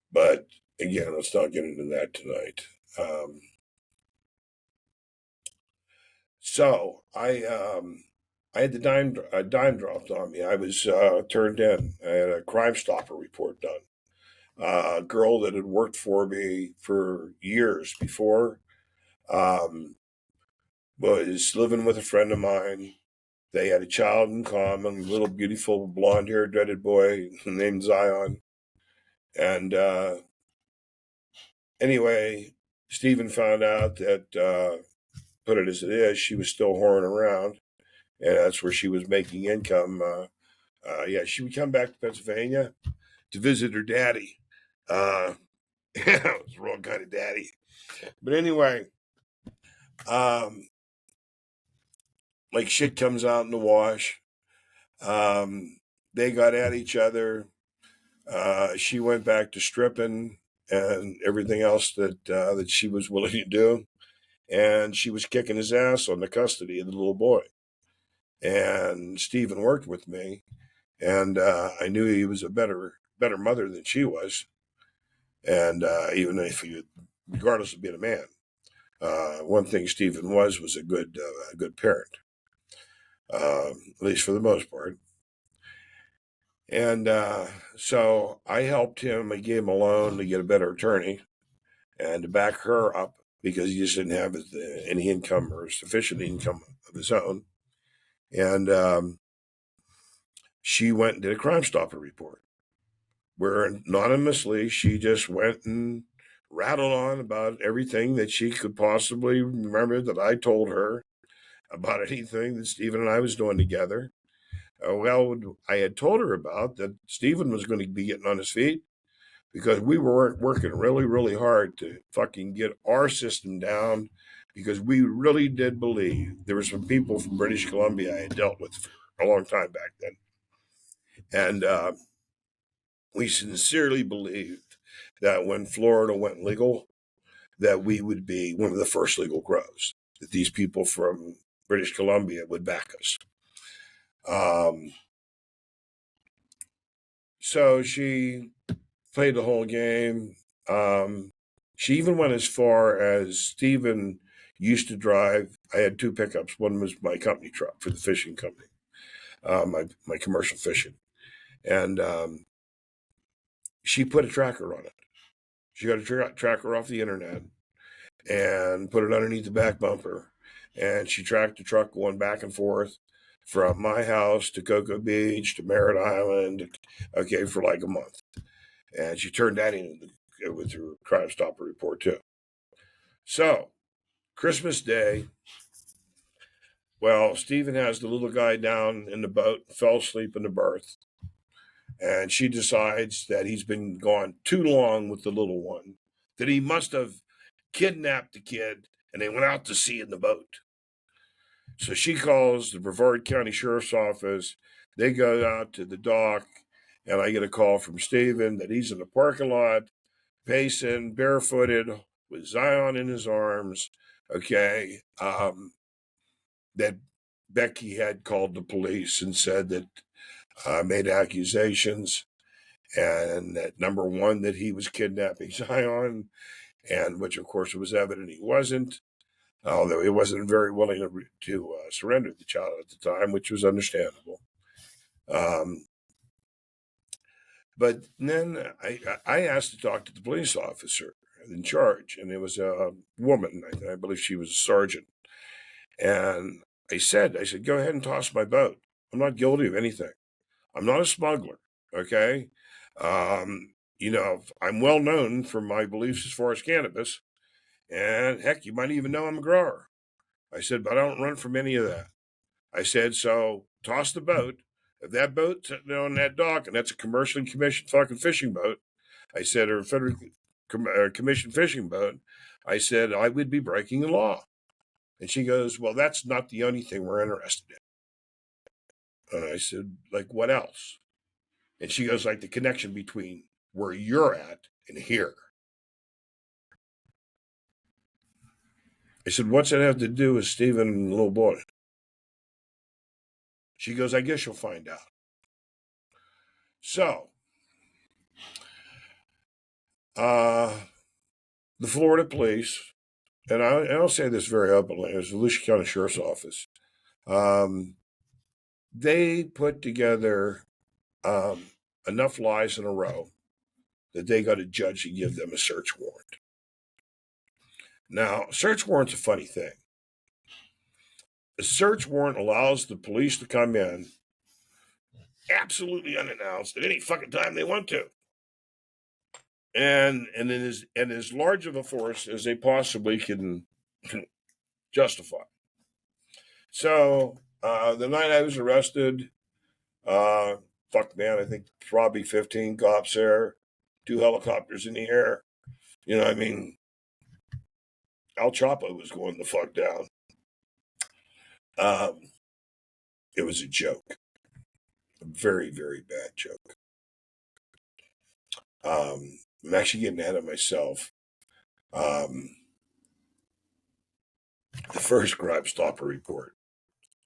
But again, let's not get into that tonight. So I had the dime dropped on me. I was turned in. I had a Crime Stopper report done. A girl that had worked for me for years before was living with a friend of mine. They had a child in common, a little beautiful blonde-haired dreaded boy named Zion. And anyway, Stephen found out that, put it as it is, she was still whoring around. And that's where she was making income. Yeah, she would come back to Pennsylvania to visit her daddy. Yeah, it was the wrong kind of daddy. But anyway, like shit comes out in the wash. They got at each other. She went back to stripping and everything else that she was willing to do. And she was kicking his ass on the custody of the little boy. And Stephen worked with me, and I knew he was a better better mother than she was, and even if you, regardless of being a man, one thing Stephen was a good parent, at least for the most part. And so I helped him. I gave him a loan to get a better attorney and to back her up because he just didn't have any income or sufficient income of his own. And she went and did a Crime Stopper report where anonymously she just went and rattled on about everything that she could possibly remember that I told her about anything that Stephen and I was doing together. I had told her about that Stephen was going to be getting on his feet because we were working really, really hard to fucking get our system down because we really did believe there were some people from British Columbia I had dealt with for a long time back then. And we sincerely believed that when Florida went legal, that we would be one of the first legal grows, that these people from British Columbia would back us. So she played the whole game. She even went as far as Stephen used to drive. I had two pickups. One was my company truck for the fishing company, my commercial fishing. And she put a tracker on it. She got a tracker off the internet and put it underneath the back bumper. And she tracked the truck going back and forth from my house to Cocoa Beach to Merritt Island, okay, for like a month. And she turned that in with her Crime Stopper report too. So, Christmas Day, well, Stephen has the little guy down in the boat, fell asleep in the berth, and she decides that he's been gone too long with the little one, that he must have kidnapped the kid, and they went out to sea in the boat. So she calls the Brevard County Sheriff's Office. They go out to the dock, and I get a call from Stephen that he's in the parking lot, pacing, barefooted, with Zion in his arms. Okay, that Becky had called the police and said that made accusations, and that number one, that he was kidnapping Zion, and which of course it was evident he wasn't, although he wasn't very willing to surrender the child at the time, which was understandable. But then I asked to talk to the police officer in charge, and it was a woman. I believe she was a sergeant. And I said, go ahead and toss my boat. I'm not guilty of anything. I'm not a smuggler, okay? I'm well known for my beliefs as far as cannabis. And heck, you might even know I'm a grower. I said, but I don't run from any of that. I said, so toss the boat. If that boat's on that dock, and that's a commercially commissioned fucking fishing boat, I said, or a federally commissioned fishing boat, I said, I would be breaking the law. And she goes, well, that's not the only thing we're interested in. And I said, like, what else? And she goes, like, the connection between where you're at and here. I said, what's that have to do with Stephen and the little boy? She goes, I guess you'll find out. So, the Florida police, and I'll say this very openly, it was the Volusia County Sheriff's Office. They put together enough lies in a row that they got a judge to give them a search warrant. Now, a search warrant's a funny thing. A search warrant allows the police to come in absolutely unannounced at any fucking time they want to. And as large of a force as they possibly can justify. So the night I was arrested, I think probably 15 cops there, 2 helicopters in the air. I mean, El Chapo was going the fuck down. It was a joke. A very, very bad joke. I'm actually getting ahead of myself. The first Crime Stopper report.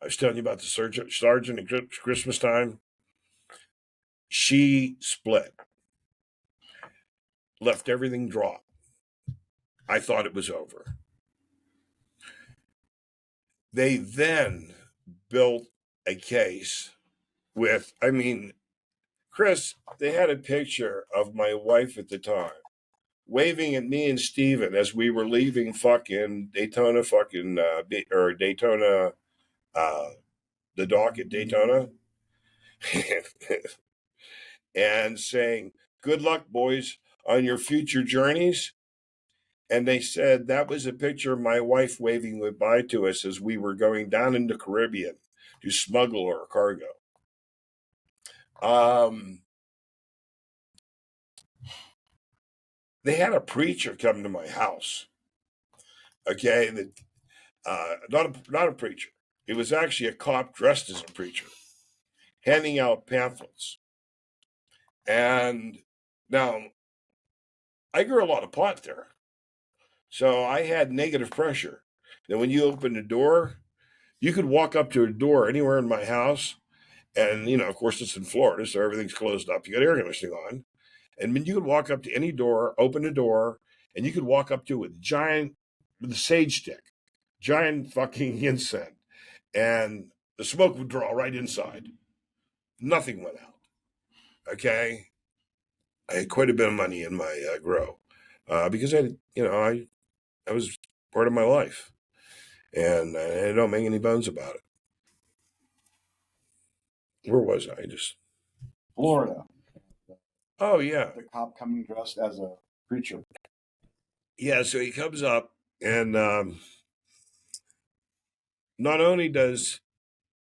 I was telling you about the sergeant at Christmas time. She split. left everything drop. I thought it was over. They then built a case with, I mean, Chris, they had a picture of my wife at the time waving at me and Steven as we were leaving fucking Daytona, or Daytona, the dock at Daytona, and saying, "Good luck, boys, on your future journeys." And they said that was a picture of my wife waving goodbye to us as we were going down in the Caribbean to smuggle our cargo. They had a preacher come to my house. Okay, not a preacher. It was actually a cop dressed as a preacher, handing out pamphlets. And now, I grew a lot of pot there, so I had negative pressure. Now, when you open the door, you could walk up to a door anywhere in my house, and of course, it's in Florida, so everything's closed up. You got air conditioning on, and then you could walk up to any door, open the door, and you could walk up to it with a sage stick, giant fucking incense, and the smoke would draw right inside. Nothing went out. Okay, I had quite a bit of money in my grow because I was part of my life, and I don't make any bones about it. Where was I? Just Florida. Oh yeah, The cop coming dressed as a preacher. yeah. So he comes up, and not only does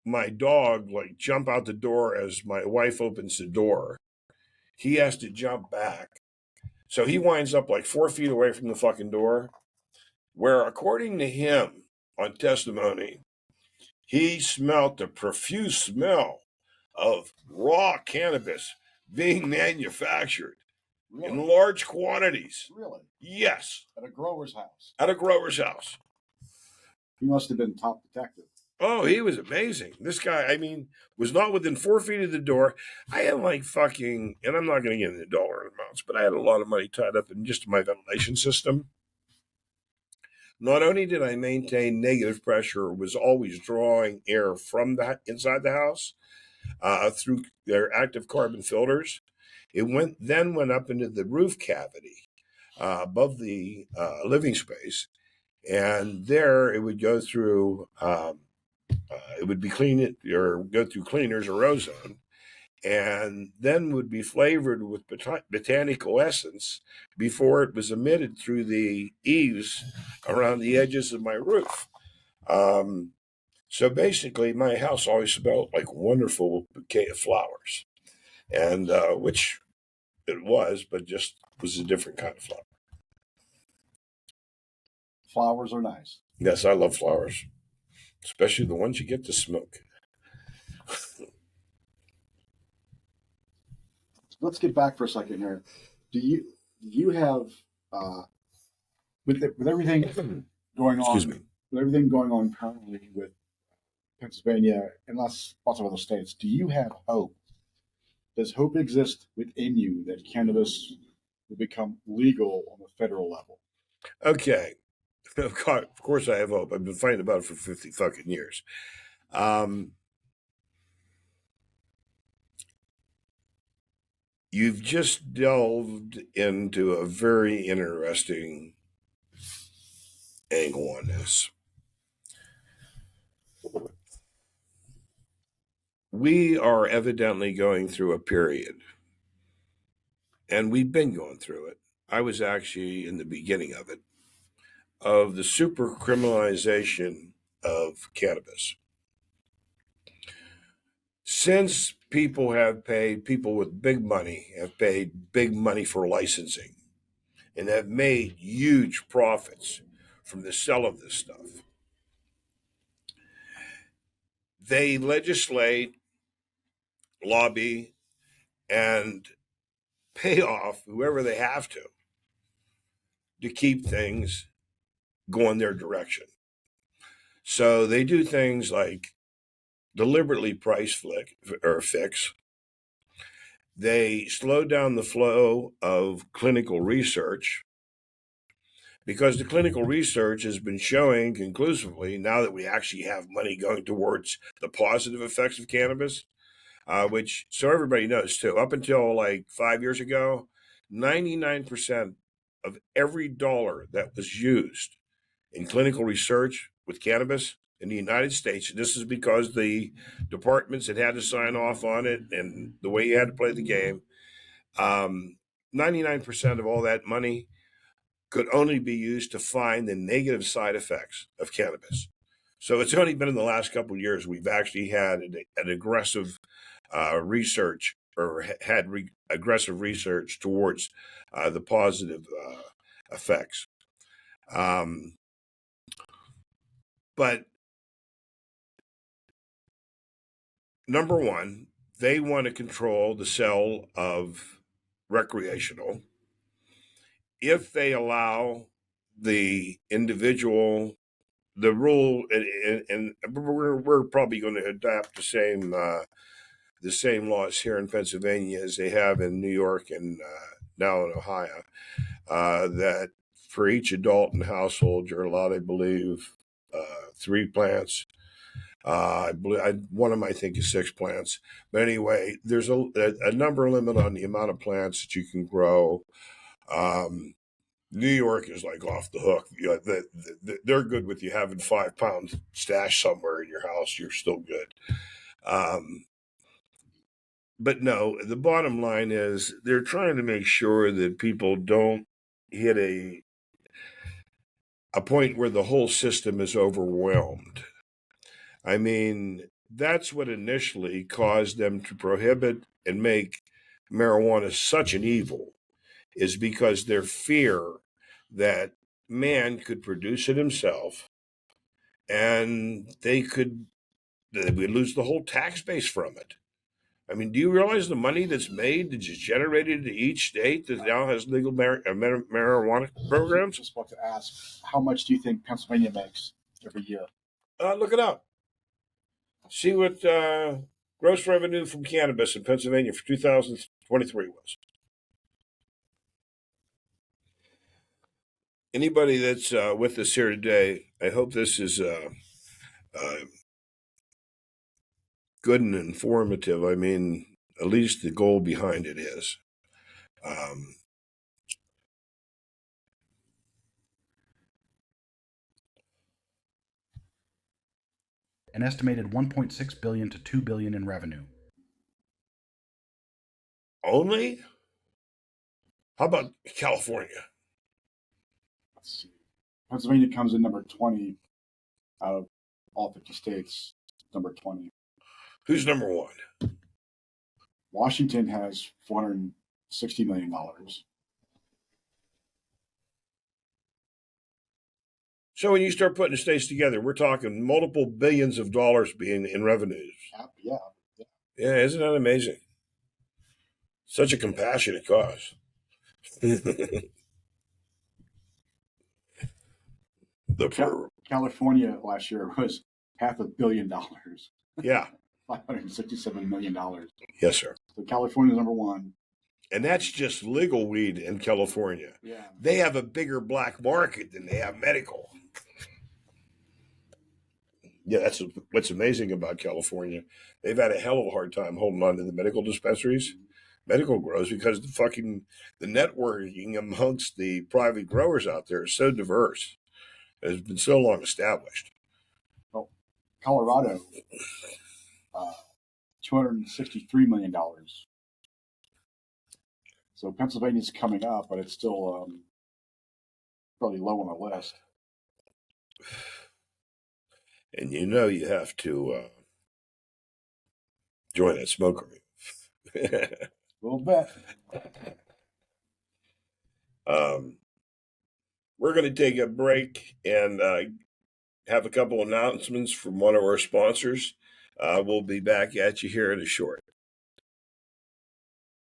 my dog like jump out the door as my wife opens the door, he has to jump back. So he winds up like 4 feet away from the fucking door, where according to him on testimony, he smelt the profuse smell of raw cannabis being manufactured in large quantities. Really? Yes. At a grower's house. At a grower's house. He must have been top detective. Oh, he was amazing. This guy, I mean, was not within 4 feet of the door. I had like fucking, and I'm not going to get into dollar amounts, but I had a lot of money tied up in just my ventilation system. Not only did I maintain negative pressure, was always drawing air from the inside the house through their active carbon filters. It went up into the roof cavity above the living space, and there it would go through. It would be clean or go through cleaners or ozone, and then would be flavored with botanical essence before it was emitted through the eaves around the edges of my roof. So basically, my house always smelled like a wonderful bouquet of flowers, and which it was, but just was a different kind of flower. Flowers are nice. Yes, I love flowers, especially the ones you get to smoke. Let's get back for a second here. Do you have with everything going on? Excuse me. With everything going on currently with Pennsylvania and lots of other states, do you have hope? Does hope exist within you that cannabis will become legal on the federal level? Okay. Of course I have hope. I've been fighting about it for 50 fucking years. You've just delved into a very interesting angle on this. We are evidently going through a period, and we've been going through it. I was actually in the beginning of it, of the super criminalization of cannabis. Since people with big money have paid big money for licensing and have made huge profits from the sale of this stuff, they legislate, lobby, and pay off whoever they have to keep things going their direction. So they do things like deliberately fix. They slowed down the flow of clinical research because the clinical research has been showing conclusively, now that we actually have money going towards the positive effects of cannabis, which, so everybody knows too, up until like 5 years ago, 99% of every dollar that was used in clinical research with cannabis in the United States, this is because the departments had to sign off on it and the way you had to play the game, 99% of all that money could only be used to find the negative side effects of cannabis. So it's only been in the last couple of years we've actually had an aggressive research or aggressive research towards the positive effects. But number one, they want to control the sale of recreational. If they allow the individual, the rule, and we're probably going to adapt the same laws here in Pennsylvania as they have in New York and now in Ohio, that for each adult in the household, you're allowed, I believe, 3 plants. One of them, I think, is 6 plants. But anyway, there's a number limit on the amount of plants that you can grow. New York is like off the hook. You know, they're good with you having 5 pounds stashed somewhere in your house. You're still good. But no, the bottom line is they're trying to make sure that people don't hit a point where the whole system is overwhelmed. I mean, that's what initially caused them to prohibit and make marijuana such an evil, is because their fear that man could produce it himself and they would lose the whole tax base from it. I mean, do you realize the money that's made, that's generated in each state that now has legal marijuana programs? Just about to ask, how much do you think Pennsylvania makes every year? Look it up. See what gross revenue from cannabis in Pennsylvania for 2023 was. Anybody that's with us here today, I hope this is good and informative. I mean, at least the goal behind it is. An estimated 1.6 billion to 2 billion in revenue. Only? How about California? Let's see. Pennsylvania comes in number 20 out of all 50 states. Number 20. Who's number one? Washington has $460 million. So when you start putting the states together, we're talking multiple billions of dollars being in revenues. Yeah. Yeah, isn't that amazing? Such a compassionate cause. California last year was $500 million. Yeah. $567 million. Yes, sir. So California is number one. And that's just legal weed in California. Yeah. They have a bigger black market than they have medical. Yeah, that's what's amazing about California. They've had a hell of a hard time holding on to the medical dispensaries, medical grows, because the networking amongst the private growers out there is so diverse. It has been so long established. Well, Colorado, $263 million. So Pennsylvania's coming up, but it's still probably low on the list. And you know you have to join that smoker. A little bit. We're going to take a break and have a couple announcements from one of our sponsors. We'll be back at you here in a short.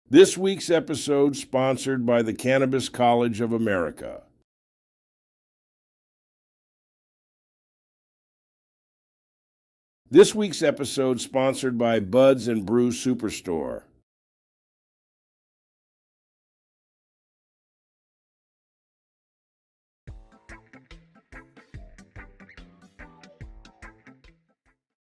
This week's episode sponsored by the Cannabis College of America. This week's episode sponsored by Buds and Brew Superstore.